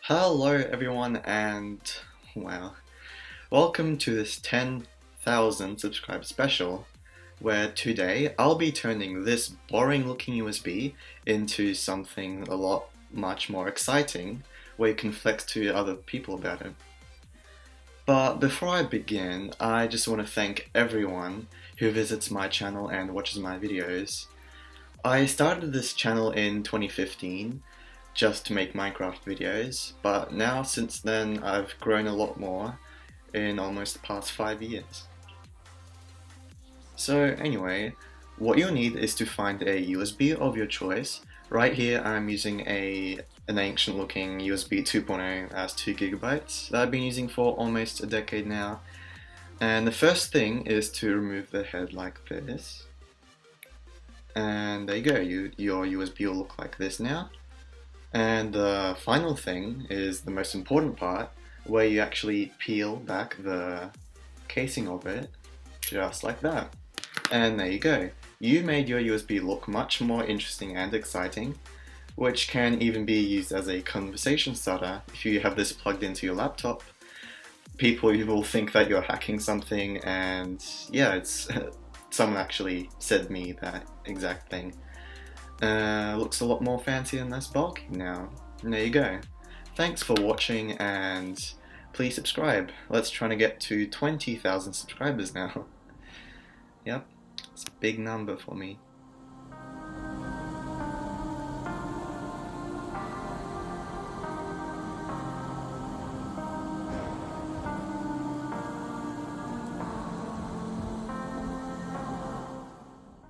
Hello everyone and wow, welcome to this 10,000 subscriber special where today I'll be turning this boring looking USB into something a lot much more exciting where you can flex to other people about it. But before I begin, I just want to thank everyone who visits my channel and watches my videos. I started this channel in 2015 just to make Minecraft videos, but now since then I've grown a lot more in almost the past 5 years. So anyway, what you'll need is to find a USB of your choice. Right here I'm using an ancient looking USB 2.0 as 2GB that I've been using for almost a decade now. And the first thing is to remove the head like this. And there you go, your USB will look like this now. And the final thing is the most important part, where you actually peel back the casing of it, just like that. And there you go. You made your USB look much more interesting and exciting, which can even be used as a conversation starter. If you have this plugged into your laptop, people will think that you're hacking something, and yeah, it's someone actually said me that exact thing. Looks a lot more fancy and less bulky now. And there you go. Thanks for watching and please subscribe. Let's try to get to 20,000 subscribers now. Yep, it's a big number for me.